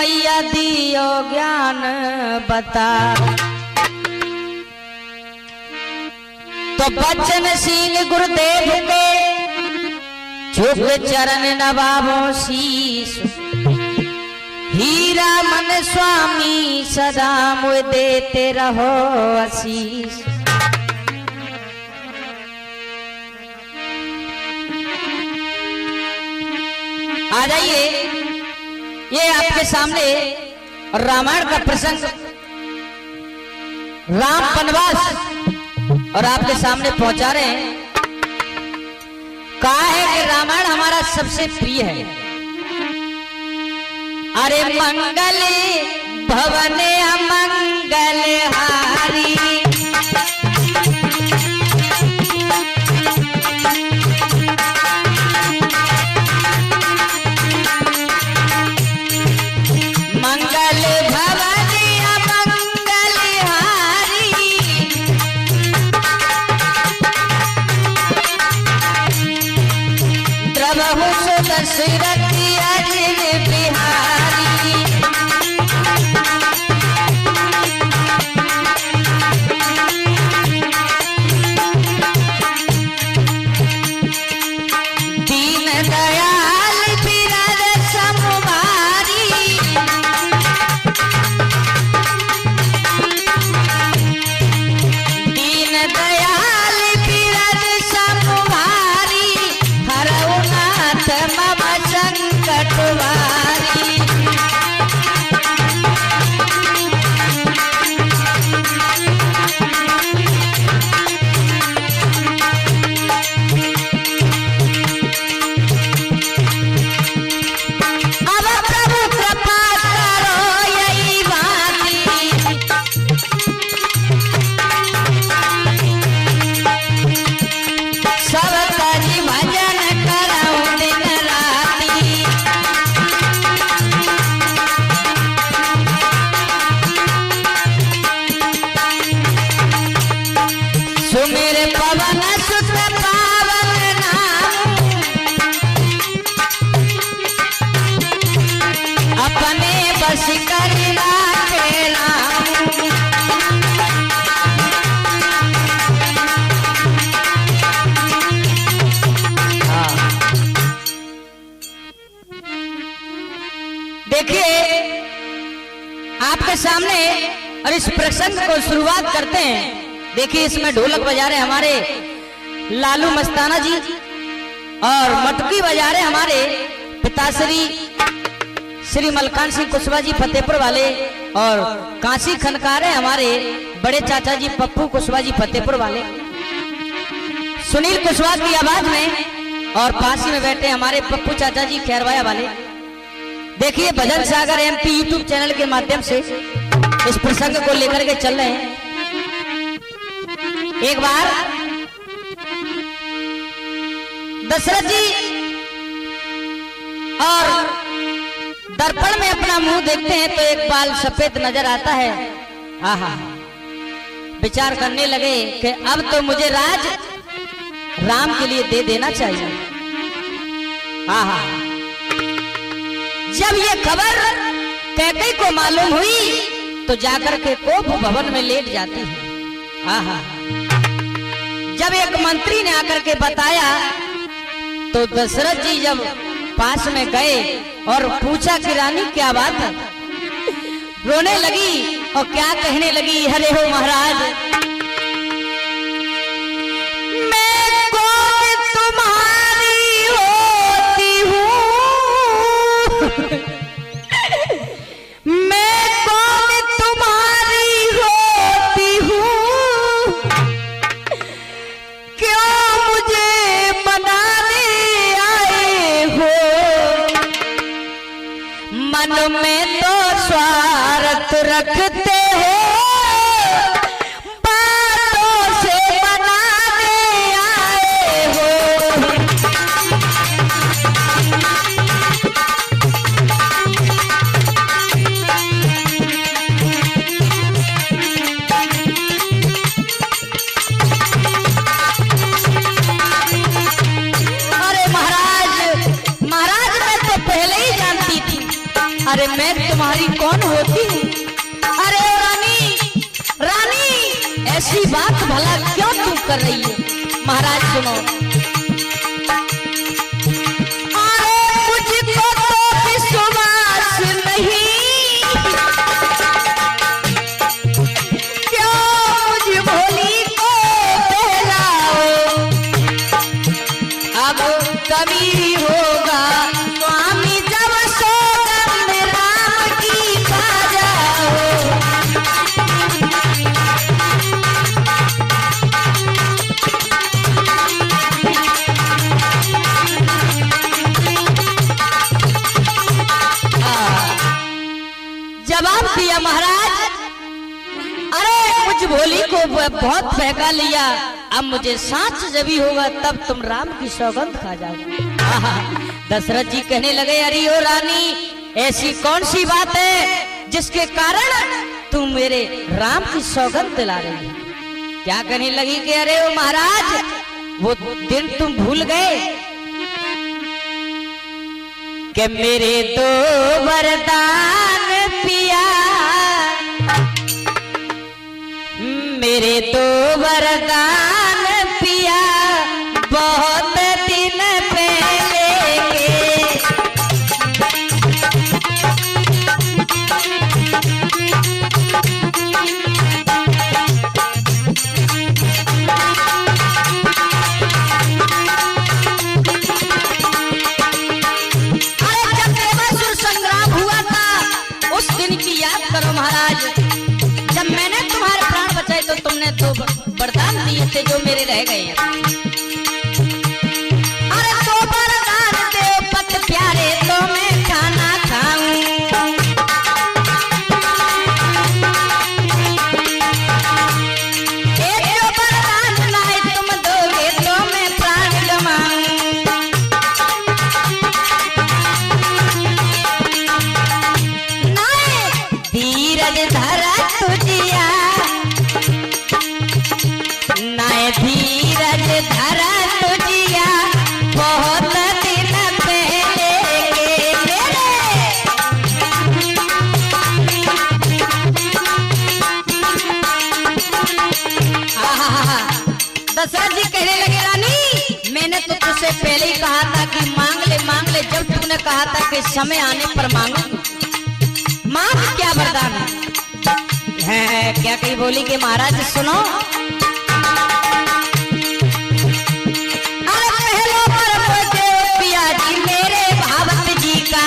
मैया दियो ज्ञान बता। तो बच्चन सिंह गुरुदेव के झुक चरण नवाबों शीश, हीरा मन स्वामी सदा मुझे देते रहो आशीष। आ जाइए, ये आपके सामने रामायण का प्रसंग, राम वनवास और आपके सामने पहुंचा रहे हैं। कहा है कि रामायण हमारा सबसे प्रिय है। अरे मंगल भवन अमंगल हारी, मंगल भवन अमंगल हारी, द्रवहु सुत दशरथ अजिर बिहारी। दीन दयाल बिरद समवारी, दीन दयाल बिरद समवारी, हरऊ नाथ मम संकट वारी। अब प्रभु कृपा करो यही बाती, सब करी भजन करऊं दिन राती। सुमिर पवन सुत पावन नाम, अपने बस कर राखे राम। देखिए आपके सामने और इस प्रसंग को शुरुआत करते हैं। देखिए इसमें ढोलक बजा रहे हमारे लालू मस्ताना जी और मटकी बजा रहे हमारे पिताश्री श्री मलकान सिंह कुशवाहा जी फतेहपुर वाले, और कांसी खनकारे हमारे बड़े चाचा जी पप्पू कुशवाहा जी फतेहपुर वाले, सुनील कुशवाहा की आवाज में, और पास ही में बैठे हमारे पप्पू चाचा जी खैरवाया वाले। देखिए भजन सागर एमपी यूट्यूब चैनल के माध्यम से इस प्रसंग को लेकर के चल रहे हैं। एक बार दशरथ जी और दर्पण में अपना मुंह देखते हैं तो एक बाल सफेद नजर आता है। आहा, विचार करने लगे कि अब तो मुझे राज राम के लिए दे देना चाहिए। आहा, जब ये खबर कैकेयी को मालूम हुई तो जाकर के कोप भवन में लेट जाती है। आहा, जब एक मंत्री ने आकर के बताया तो दशरथ जी जब पास में गए और पूछा कि रानी क्या बात है, रोने लगी और क्या कहने लगी, हरे हो महाराज, मैं कौन तुम्हारी होती हूँ, मैं कौन तुम्हारी होती हूँ, क्यों मुझे मनाने आए हो, मन में तो स्वार्थ रखते हो, बातों से मनाने आए हो। अरे मैं तुम्हारी कौन होती हूँ? अरे रानी रानी ऐसी बात भला क्यों तुम कर रही हो? महाराज सुनो, अरे मुझको तो विश्वास नहीं, क्यों मुझ भोली को बहलाओ, अब कभी होगा स्वामी जब सौगंध राम की पा जाओ। जवाब दिया महाराज, अरे मुझ भोली को बहुत बहका लिया, अब मुझे सांस जबी होगा तब तुम राम की सौगंध खा जाओगे। दशरथ जी कहने लगे, अरे ओ रानी ऐसी कौन सी बात है जिसके कारण तुम मेरे राम की सौगंध दिला रही हो? क्या कहने लगी कि अरे ओ महाराज वो दिन तुम भूल गए कि मेरे दो वरदान पिया, मेरे दो वरदान पिया बहुत दिन पहले के। अरे जब देवासुर संग्राम हुआ था उस दिन की याद करो महाराज, जब मैंने तुम्हारे प्राण बचाए तो तुमने तो वरदान दिए थे जो मेरे रह गए हैं। अरे तो वरदान दे पत प्यारे तो मैं खाना खाऊं, एक जो वरदान लाए तुम दोगे तो मैं प्राण गवाऊं। धीरज धरा तुझिया, नाय धीरज धरा तुझिया बहुत दिन पहले के मेरे। दशरथ जी कहने लगे, रानी मैंने तो तुझसे पहले ही कहा था कि मांग ले, जब तूने कहा था कि समय आने पर मांगू, मांग क्या वरदान है? क्या कही बोली कि महाराज सुनो, अरे पहलो पर मुझे पिया जी मेरे भावत जी का,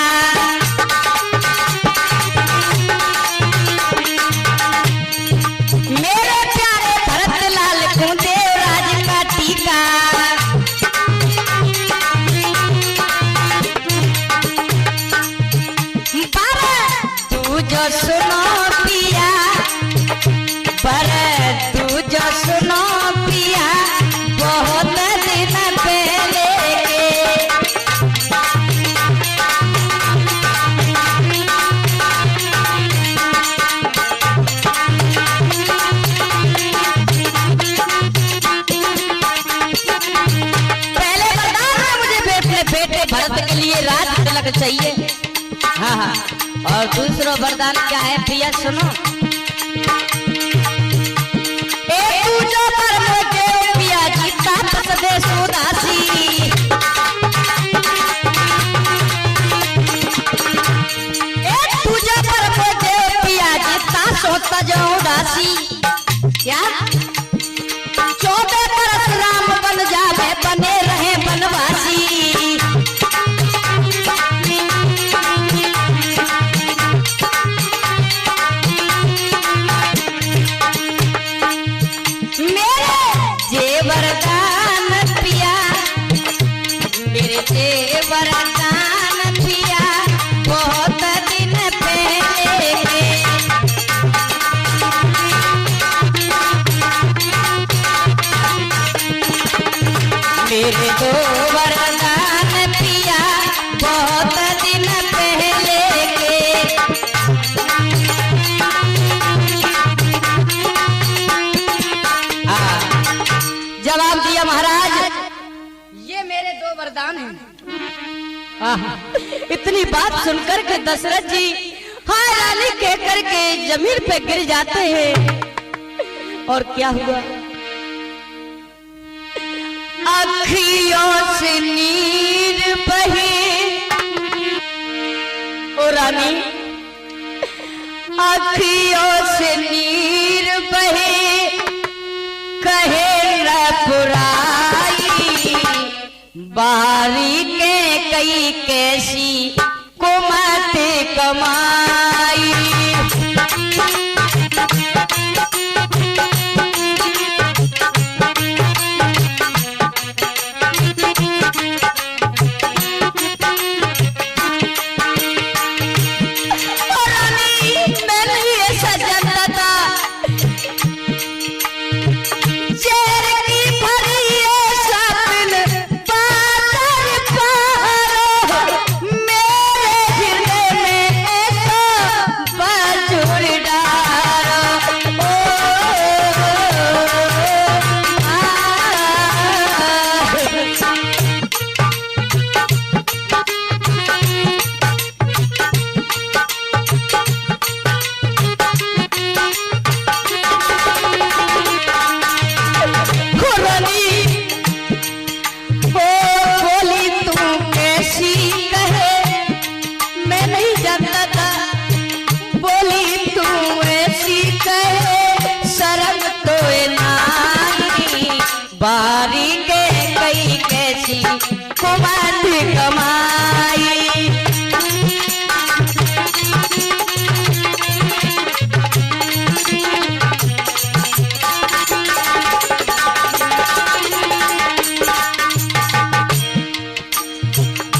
मेरे प्यारे भरत लाल को देवराज का टीका, तू जो सुनो पिया, पर तू जो सुनो पिया बहुत दिन पहले के। पहले वरदान है मुझे अपने बेटे भरत के लिए राज तिलक चाहिए। हाँ हाँ, और दूसरा वरदान क्या है प्रिया सुनो, एक पूजो पर मुझे पिया जी तापस दे सुदासी, एक पूजो पर मुझे पिया जी तासो तजो उदासी। क्या 14 बरस राम बन जावे बने रहे बनवासी, वरदान पिया, मेरे जे वरदान पिया बहुत दिन पहले के। इतनी बात सुनकर के दशरथ जी हाय रानी कह करके जमीन पे गिर जाते हैं। और क्या हुआ? अखियों से नीर बहे, ओ रानी अखियों से नीर बहे, कहे न पुराई, बारी के कई कैसी कुमत कमाई। बारी के कई कैसी कुमत कमाई।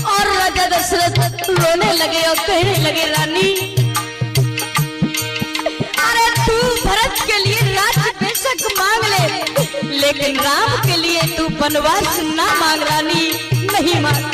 और राजा दशरथ रोने लगे और कहने लगे रानी अरे तू भरत के लिए राज्य बेशक मांग ले, लेकिन राम के लिए तू वनवास ना मांग रानी, नहीं मांग।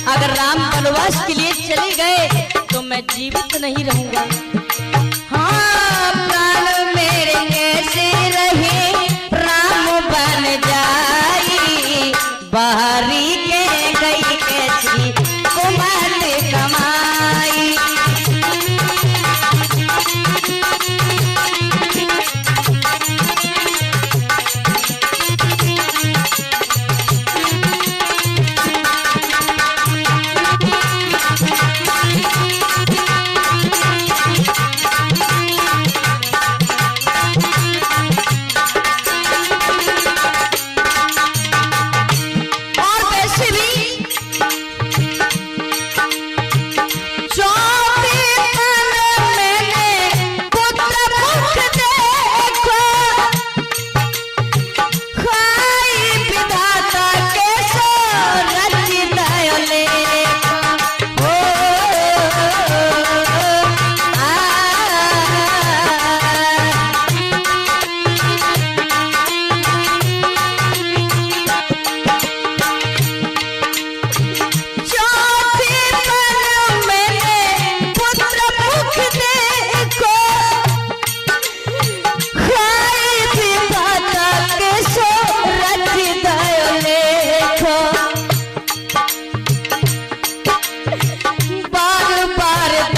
अगर राम वनवास के लिए चले गए तो मैं जीवित नहीं रहूंगा। हाँ प्राण मेरे कैसे रहे, राम बन जाई, बाहरी के गई कैसी कुमत कमाई।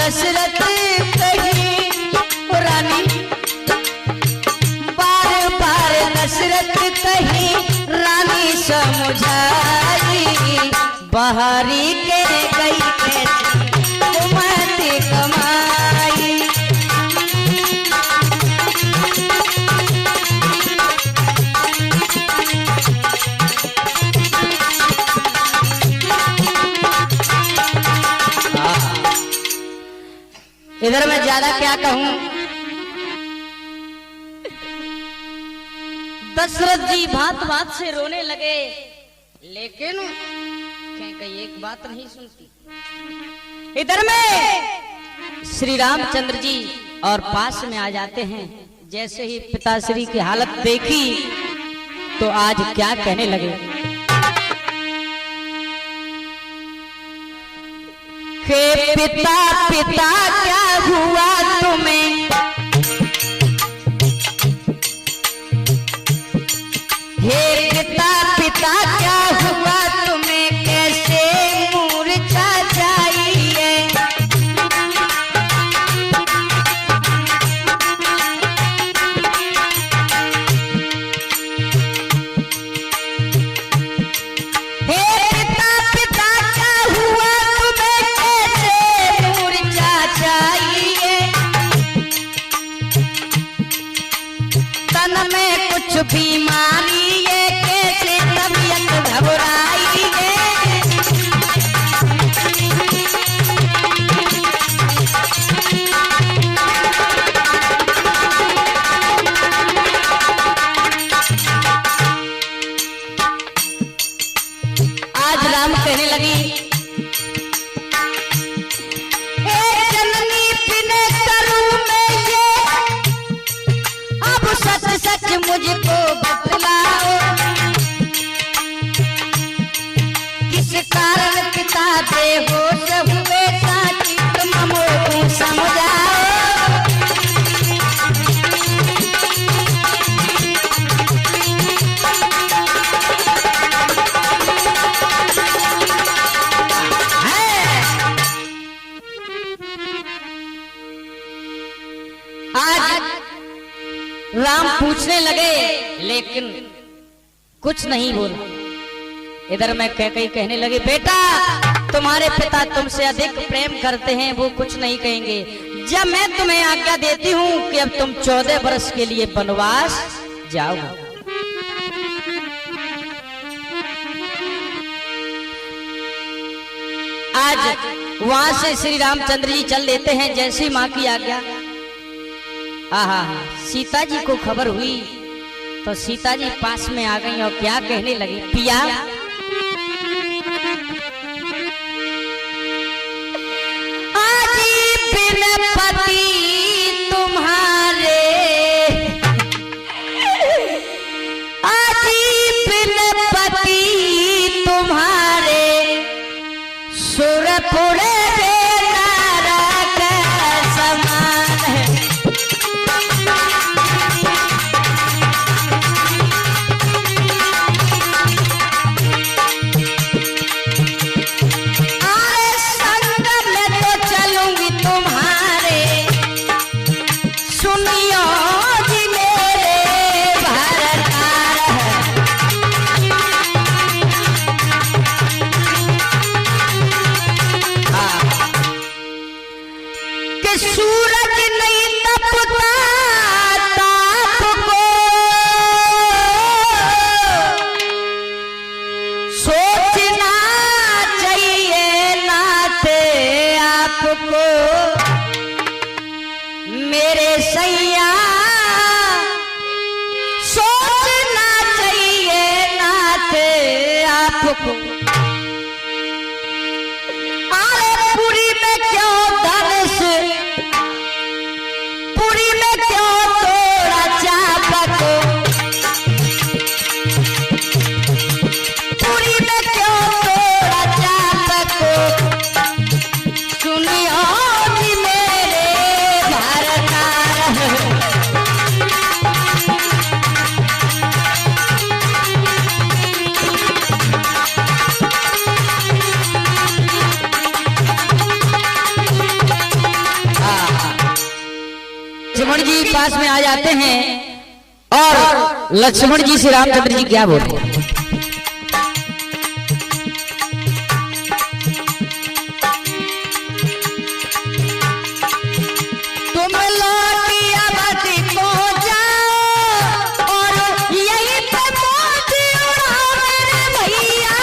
दशरथ कही रानी, बार बार दशरथ कही रानी समझाई, बाहरी के गई कैसी कुमत कमाई। इधर मैं ज्यादा क्या कहूं। दशरथ जी बात बात से रोने लगे, लेकिन कहीं एक बात नहीं सुनती। इधर में श्री रामचंद्र जी और पास में आ जाते हैं। जैसे ही पिताश्री की हालत देखी तो आज क्या कहने लगे। हे पिता पिता क्या हुआ तुम्हें, हे पिता पिता क्या हुआ तुम्हें, कैसे मूर्छा जाइए। बीमारी है कैसे तबीयत घबराई है। आज राम कहने लगी, जननी पिने करूं मैं ये, अब सच सच मुझको बतलाओ, किस कारण पिता बेहोश हुए, साची तुम मोको समझाओ। आज राम पूछने लगे, लेकिन कुछ नहीं बोला। इधर मैं कई कहने लगे, बेटा तुम्हारे पिता तुमसे अधिक प्रेम करते हैं, वो कुछ नहीं कहेंगे। जब मैं तुम्हें आज्ञा देती हूँ कि अब तुम 14 वर्ष के लिए वनवास जाओ। आज वहां से श्री रामचंद्र जी चल देते हैं जैसी माँ की आज्ञा। आहा, सीता जी को खबर हुई तो सीता जी पास में आ गई और क्या कहने लगी, पिया आज बिन पति तुम्हारे, आज बिन पति तुम्हारे, सुरपुर सूरज नहीं तपता ताप को, सोचना चाहिए नाते आपको, मेरे सैया सोचना चाहिए नाते आपको। अरे पूरी में क्यों धनुष, पूरी में क्यों तोड़ा चापको, पूरी में क्यों तोड़ा चापको, सुनियो जी मेरे भारतार। लक्ष्मण जी पास में आ जाते हैं और लक्ष्मण जी से रामचंद्र जी क्या बोलते हैं, तुम लौटिया बती को जाओ और यहीं पे मौत उड़ाओ मेरे भैया।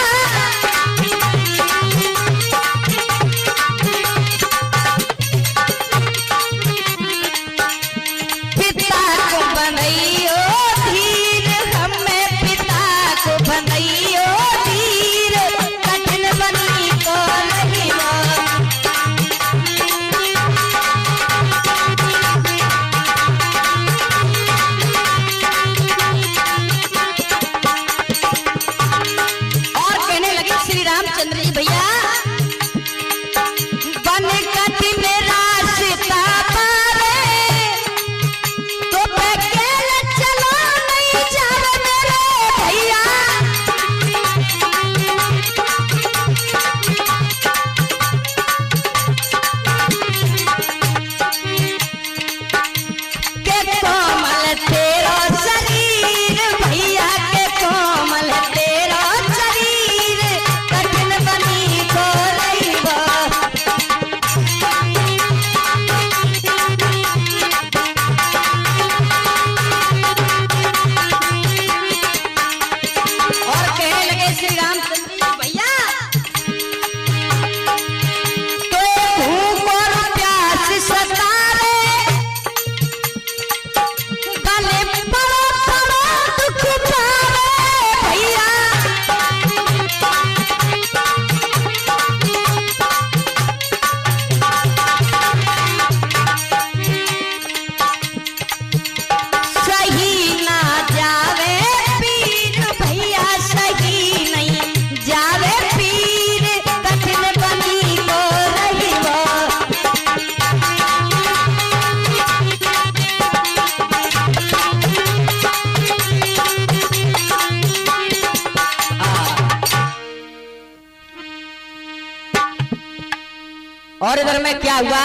और इधर में क्या हुआ,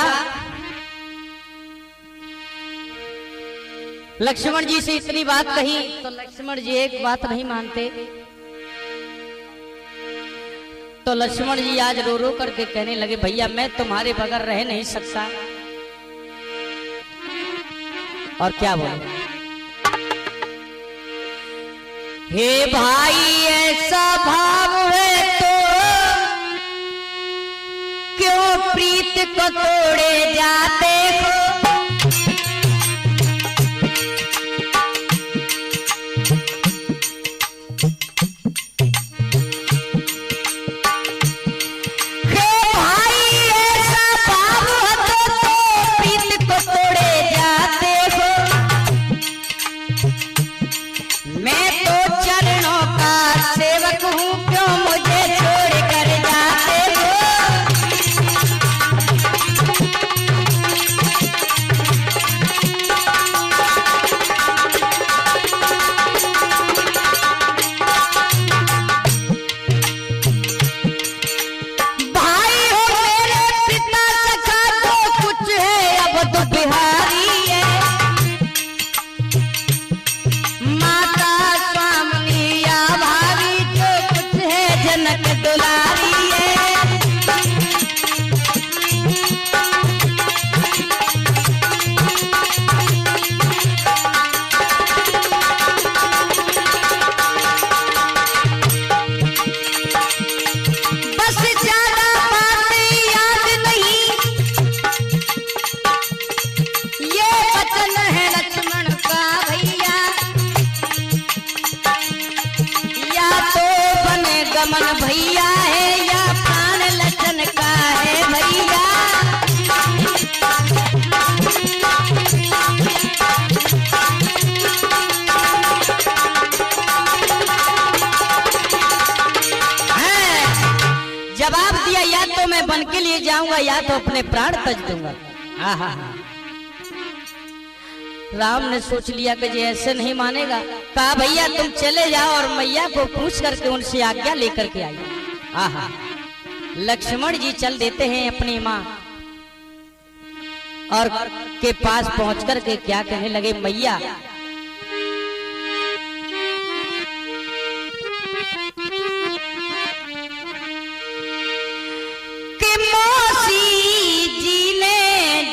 लक्ष्मण जी से इतनी बात कही तो लक्ष्मण जी एक बात नहीं मानते। तो लक्ष्मण जी आज रो रो करके कहने लगे, भैया मैं तुम्हारे बगैर रह नहीं सकता। और क्या बोले, हे भाई ऐसा भाव है तो क्यों प्रीत को तोड़े जाते हो। मन भैया है या प्राण लचन का है भैया। जवाब दिया, या तो मैं बन के लिए जाऊंगा या तो अपने प्राण तज दूंगा। राम ने सोच लिया कि ये ऐसे नहीं मानेगा। कहा भैया तुम चले जाओ और मैया को पूछ करके उनसे आज्ञा लेकर के आइए। आहा, लक्ष्मण जी चल देते हैं अपनी माँ और के पास पहुंच करके क्या कहने लगे, मैया कि मौसी जी ने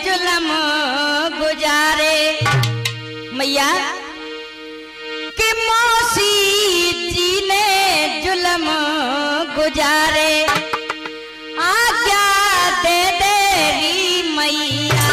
जुल्म गुजारे, मैया कि मौसी जी ने जुल्म गुजारे, आज्ञा दे देवी मैया।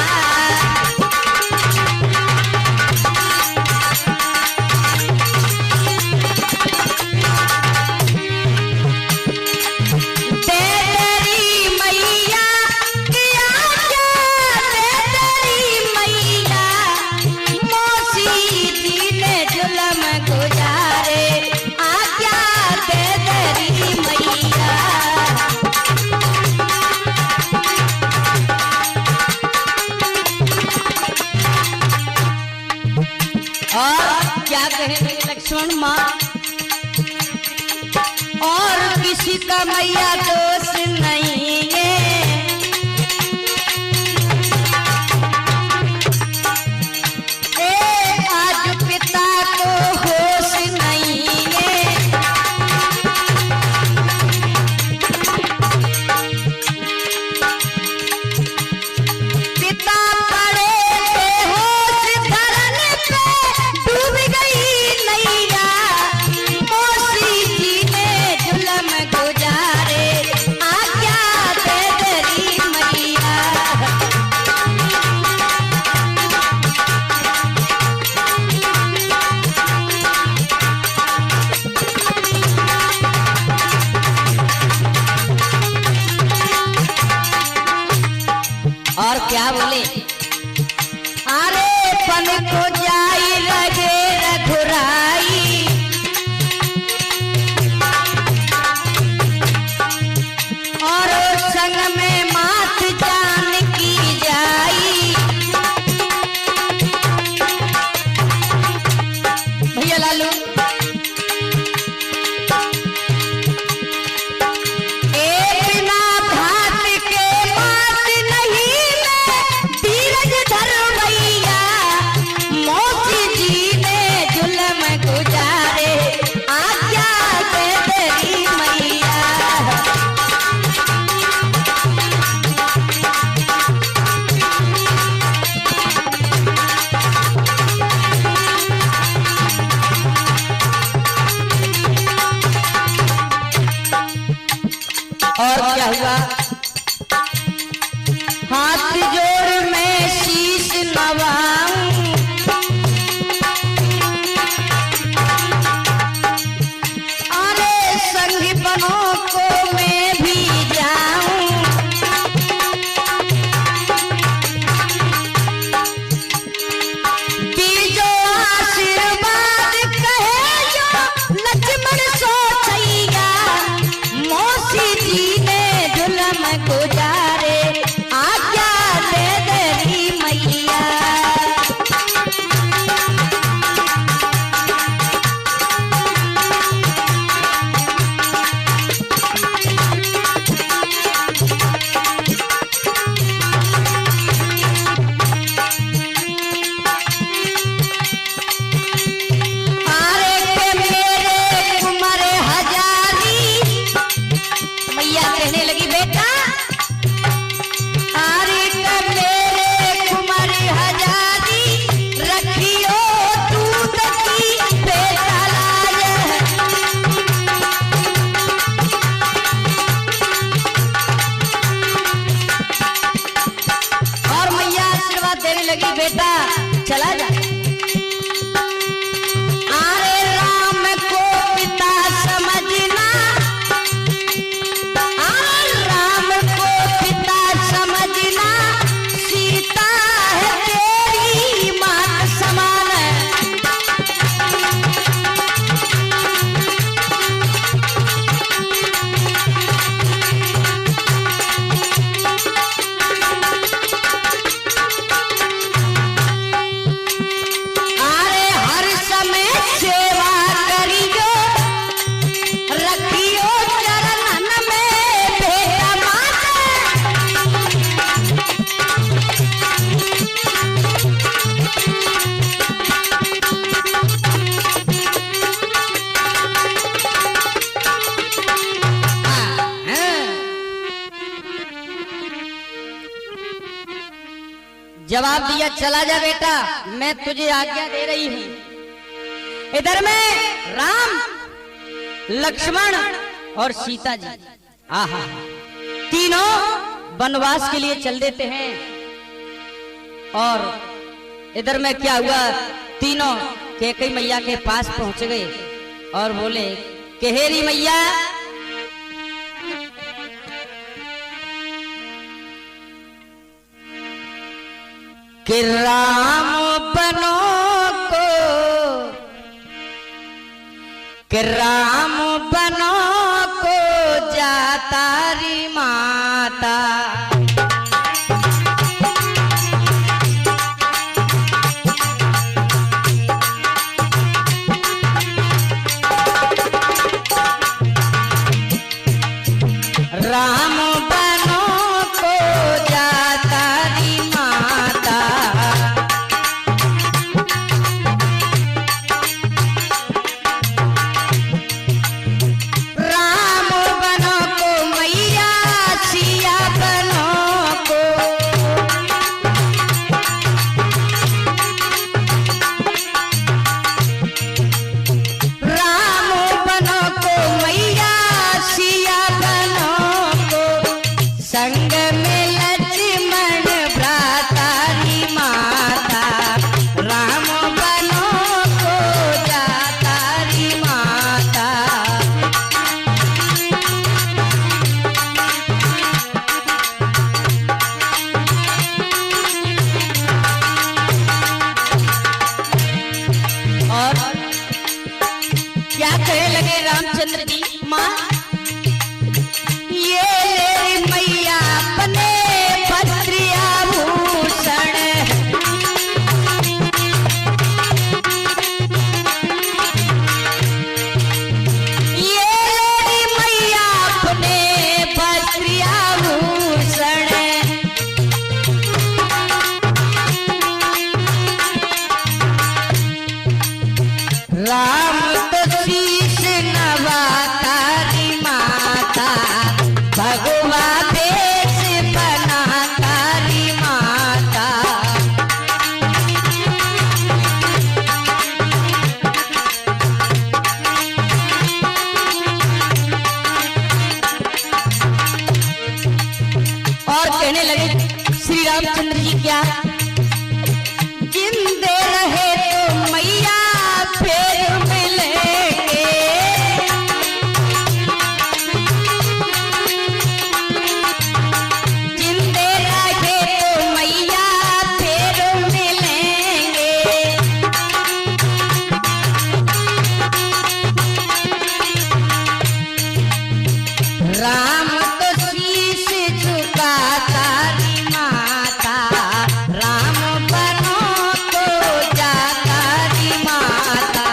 और क्या कहेंगे लक्ष्मण माँ, और किसी का मैया दोष नहीं है, आज पिता को होश नहीं है, पिता पड़े बेहोश धरने पे डूब गई नैया, मौसी जी ने जुल्म गुजारे, कहने लगी बेटा चला जा। अरे राम को पिता समझना, राम को पिता समझना, सीता है तेरी मां समान। जवाब दिया चला जा बेटा, मैं तुझे आज्ञा दे रही हूं। इधर में राम, लक्ष्मण और सीता जी आहा तीनों वनवास के लिए चल देते हैं। और इधर में क्या हुआ, तीनों कैकेयी मैया के पास पहुंच गए और बोले कि हेरी मैया कि राम बनो को, कि राम बनो को जाता री माता। राम बनो को जाता री माता, राम बनो को मैया सिया बनो को, राम बनो को मैया सिया बनो को, संग में लक्ष्मण भ्राता री माता। राम बनो को जाता री माता। और क्या कहने लगे रामचंद्र जी, माँ ये ले मैया अपने वस्त्र आभूषण, ये ले मैया अपने वस्त्र आभूषण, राम तो शीश नवाता री माता, भगवा देश बनाता री माता। और कहने लगे श्री रामचंद्र जी क्या, जिंदे रहे तो मैया फिर मिलेंगे, जिंदे रहे तो मैया फिर मिलेंगे। राम तो शीश झुकाता री माता, राम बनो को जाता री माता।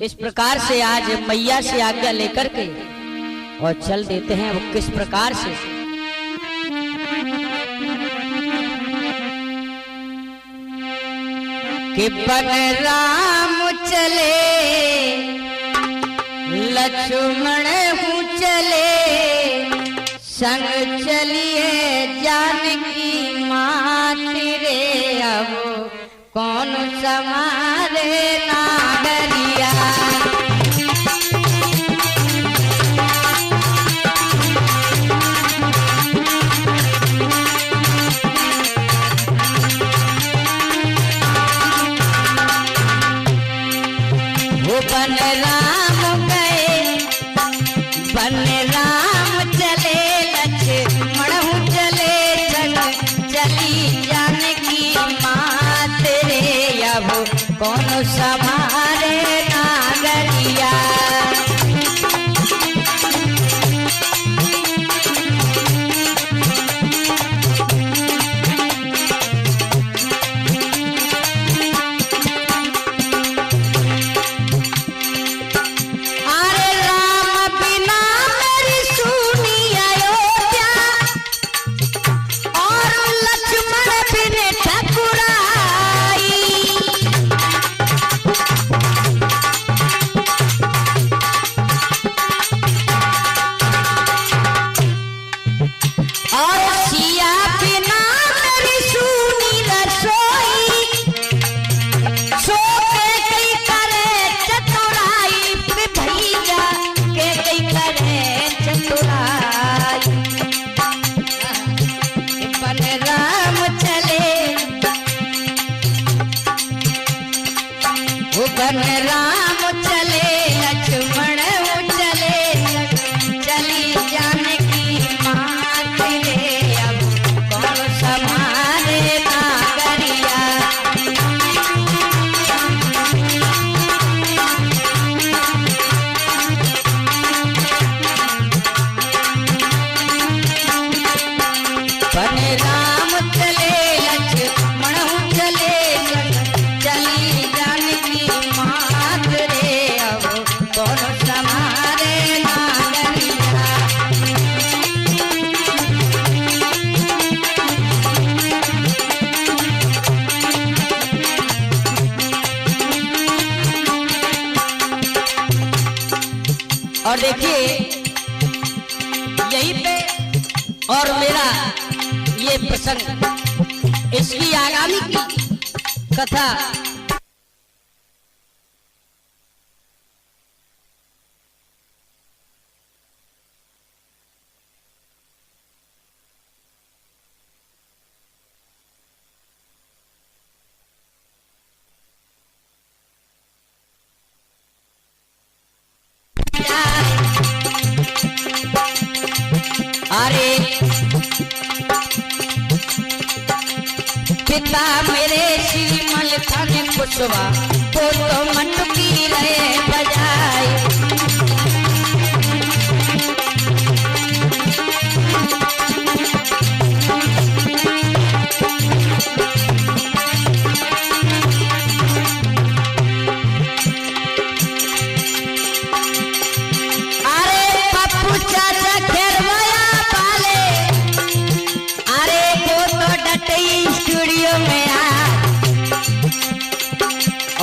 इस प्रकार से आज मैया से आज्ञा लेकर के और चल देते हैं। वो किस प्रकार से, कि बन राम चले लक्ष्मण हूँ चले, संग चलिए जानकी माती रे, अब कौन समारे नागरी। बन राम गए बन राम चले लक्ष्मण चले संग चली जानकी मात रे अब कौन समारे नागरिया। बन राम चले लक्ष्मण चले चली जानकी मात रे अब कौन समारे नागरिया। बन राम चले लक्ष्मण चले चली जानकी मात रे अब कौन समारे नागरिया। और देखिए यहीं पे और मेरा ये प्रसंग इसकी आगामी की कथा अरे पिता मेरे श्रीमल थाने कुशवा तो मटकी रहे बजाए।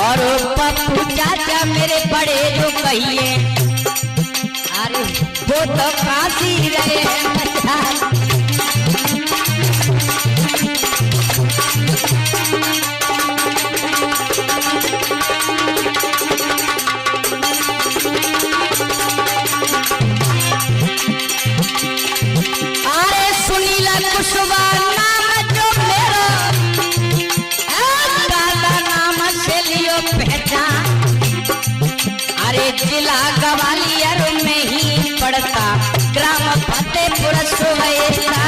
और पप्पू चाचा मेरे बड़े जो कहिए अरे वो तो काशी रहे अरे सुनीला कुशवा नाम जो मेरा पहचान अरे जिला ग्वालियर में ही पड़ता ग्राम फतेहपुर सुवेता।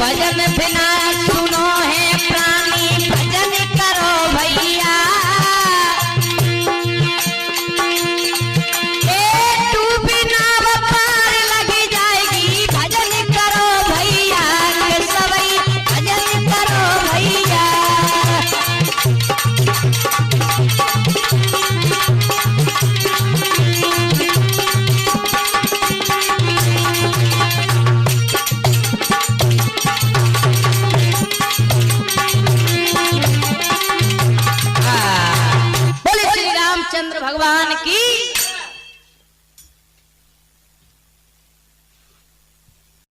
भजन बिना सुनो है प्राणी भजन करो भैया। तू बिना पार लग जाएगी भजन करो भैया के सवई भजन करो भैया। चंद्र भगवान की